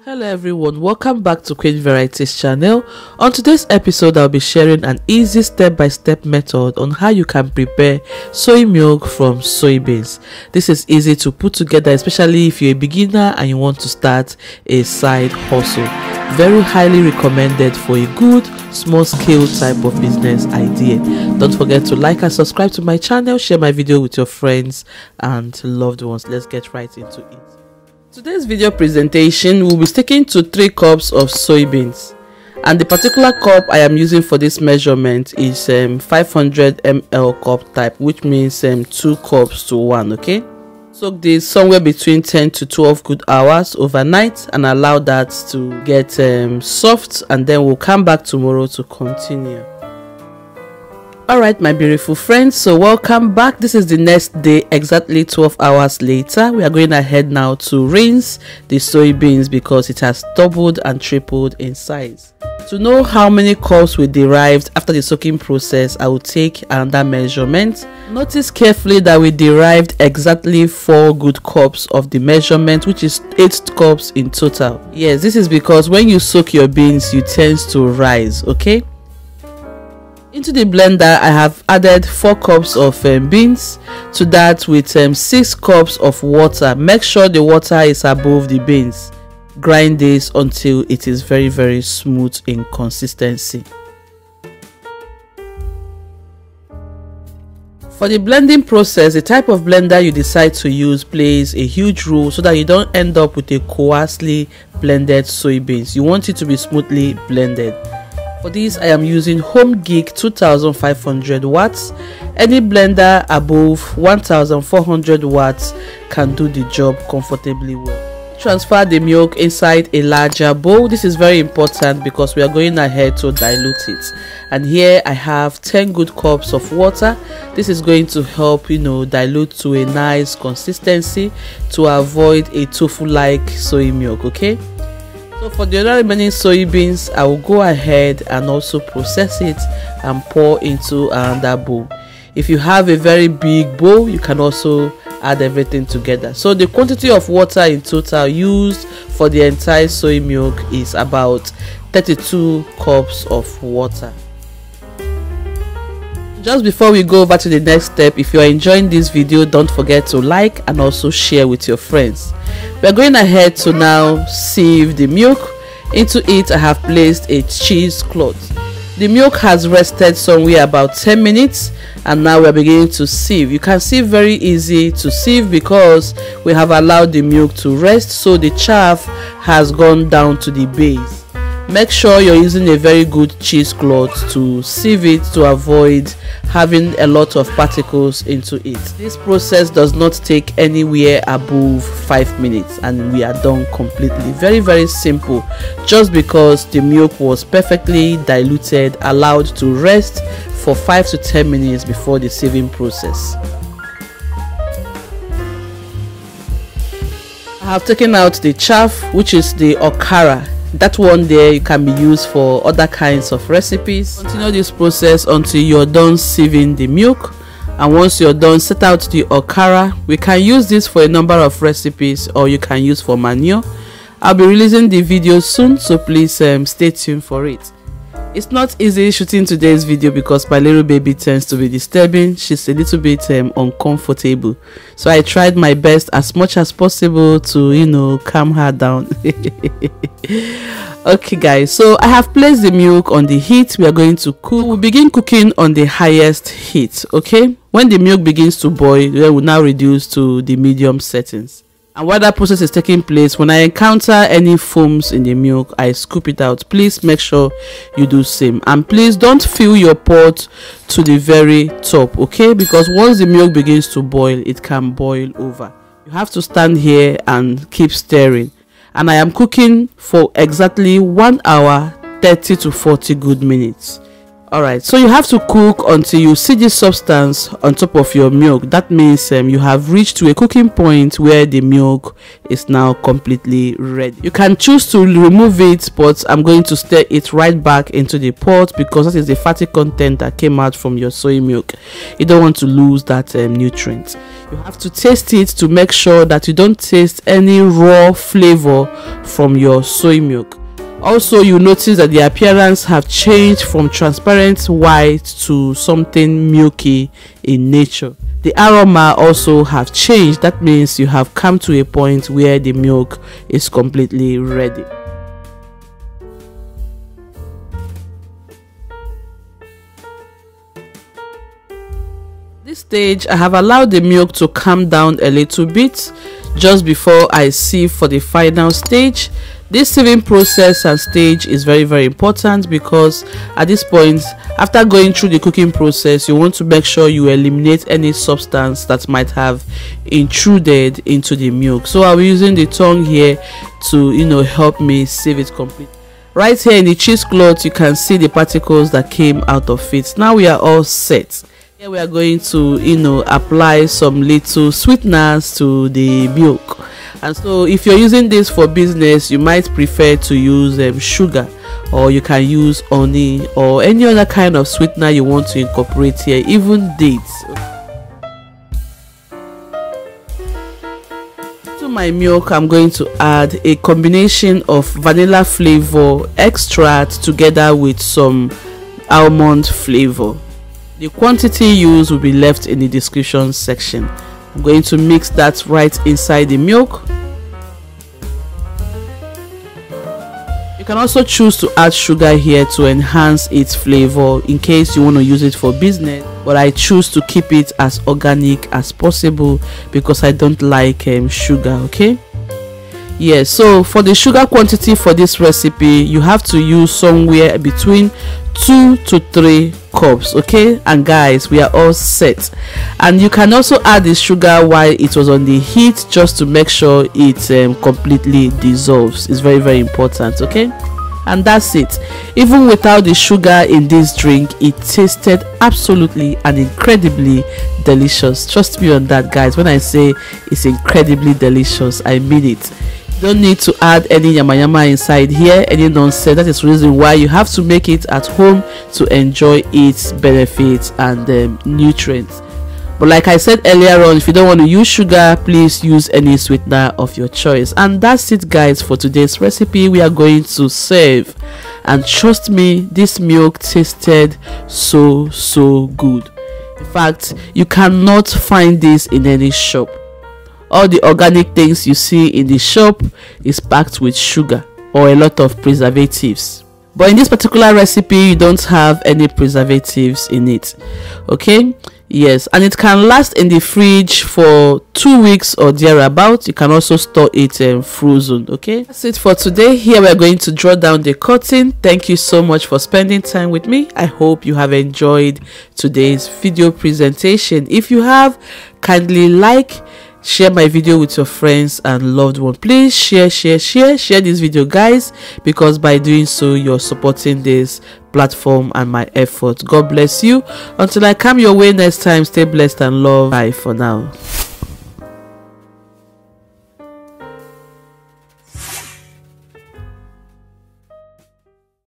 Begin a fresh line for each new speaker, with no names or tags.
Hello everyone, welcome back to Queen Varieties channel. On today's episode, I'll be sharing an easy step-by-step method on how you can prepare soy milk from soybeans. This is easy to put together, especially if you're a beginner and you want to start a side hustle. Very highly recommended for a good small-scale type of business idea. Don't forget to like and subscribe to my channel, share my video with your friends and loved ones. Let's get right into it. Today's video presentation will be sticking to 3 cups of soybeans, and the particular cup I am using for this measurement is 500 ml cup type, which means 2 cups to 1. Okay, soak this somewhere between 10 to 12 good hours overnight and allow that to get soft, and then we'll come back tomorrow to continue. Alright my beautiful friends, so welcome back. This is the next day, exactly 12 hours later. We are going ahead now to rinse the soybeans because it has doubled and tripled in size. To know how many cups we derived after the soaking process, I will take another measurement. Notice carefully that we derived exactly 4 good cups of the measurement, which is 8 cups in total. Yes, this is because when you soak your beans, you tend to rise. Okay, into the blender I have added 4 cups of beans, to that with 6 cups of water. Make sure the water is above the beans. Grind this until it is very smooth in consistency. For the blending process, the type of blender you decide to use plays a huge role so that you don't end up with a coarsely blended soybeans. You want it to be smoothly blended. For this, I am using Home Geek 2500 watts. Any blender above 1400 watts can do the job comfortably well. Transfer the milk inside a larger bowl. This is very important because we are going ahead to dilute it. And here I have 10 good cups of water. This is going to help, dilute to a nice consistency to avoid a tofu-like soy milk. Okay. So for the other remaining soybeans, I will go ahead and also process it and pour into another bowl. If you have a very big bowl, you can also add everything together. So the quantity of water in total used for the entire soy milk is about 32 cups of water. Just before we go over to the next step, if you are enjoying this video, don't forget to like and also share with your friends. We are going ahead to now sieve the milk. Into it I have placed a cheesecloth. The milk has rested somewhere about 10 minutes and now we are beginning to sieve. You can see very easy to sieve because we have allowed the milk to rest, so the chaff has gone down to the base. Make sure you're using a very good cheesecloth to sieve it to avoid having a lot of particles into it. This process does not take anywhere above 5 minutes and we are done completely. Very simple, just because the milk was perfectly diluted, allowed to rest for 5 to 10 minutes before the sieving process. I have taken out the chaff, which is the okara. That one there can be used for other kinds of recipes. Continue this process until you're done sieving the milk, and once you're done, set out the okara. We can use this for a number of recipes, or you can use for manure. I'll be releasing the video soon, so please stay tuned for it. It's not easy shooting today's video because my little baby tends to be disturbing. She's a little bit uncomfortable, so I tried my best as much as possible to calm her down. Okay guys, so I have placed the milk on the heat. We are going to cook. We'll begin cooking on the highest heat. Okay, when the milk begins to boil, we will now reduce to the medium settings. And while that process is taking place, when I encounter any foams in the milk, I scoop it out. Please make sure you do same, and please don't fill your pot to the very top, okay, because once the milk begins to boil, it can boil over. You have to stand here and keep stirring. And I am cooking for exactly 1 hour 30 to 40 good minutes. All right, so you have to cook until you see this substance on top of your milk. That means you have reached to a cooking point where the milk is now completely ready. You can choose to remove it, but I'm going to stir it right back into the pot because that is the fatty content that came out from your soy milk. You don't want to lose that nutrient. You have to taste it to make sure that you don't taste any raw flavor from your soy milk. Also, you notice that the appearance have changed from transparent white to something milky in nature. The aroma also have changed. That means you have come to a point where the milk is completely ready. This stage, I have allowed the milk to calm down a little bit just before I sieve for the final stage. This sieving process and stage is very important because at this point, after going through the cooking process, you want to make sure you eliminate any substance that might have intruded into the milk. So I'll be using the tongue here to help me sieve it completely. Right here in the cheesecloth, you can see the particles that came out of it. Now we are all set. Here we are going to apply some little sweeteners to the milk. And so if you're using this for business, you might prefer to use sugar, or you can use honey or any other kind of sweetener you want to incorporate here, even dates. To my milk, I'm going to add a combination of vanilla flavor extract together with some almond flavor. The quantity used will be left in the description section. I'm going to mix that right inside the milk. You can also choose to add sugar here to enhance its flavor in case you want to use it for business, but I choose to keep it as organic as possible because I don't like sugar. Okay, yes, so for the sugar quantity for this recipe, you have to use somewhere between 2 to 3 cups. Okay, and guys, we are all set. And you can also add the sugar while it was on the heat just to make sure it completely dissolves. It's very important. Okay, and that's it. Even without the sugar in this drink, it tasted absolutely and incredibly delicious. Trust me on that, guys. When I say it's incredibly delicious, I mean it. Don't need to add any yama inside here, any nonsense. That is the reason why you have to make it at home to enjoy its benefits and nutrients. But like I said earlier on, if you don't want to use sugar, please use any sweetener of your choice. And that's it, guys, for today's recipe. We are going to serve, and trust me, this milk tasted so good. In fact, you cannot find this in any shop. All the organic things you see in the shop is packed with sugar or a lot of preservatives, but in this particular recipe you don't have any preservatives in it. Okay, yes, and it can last in the fridge for 2 weeks or thereabout. You can also store it frozen. Okay, that's it for today. Here we are going to draw down the curtain. Thank you so much for spending time with me. I hope you have enjoyed today's video presentation. If you have, kindly share my video with your friends and loved one. Please share this video, guys, because by doing so you're supporting this platform and my efforts. God bless you. Until I come your way next time, stay blessed and love. Bye for now.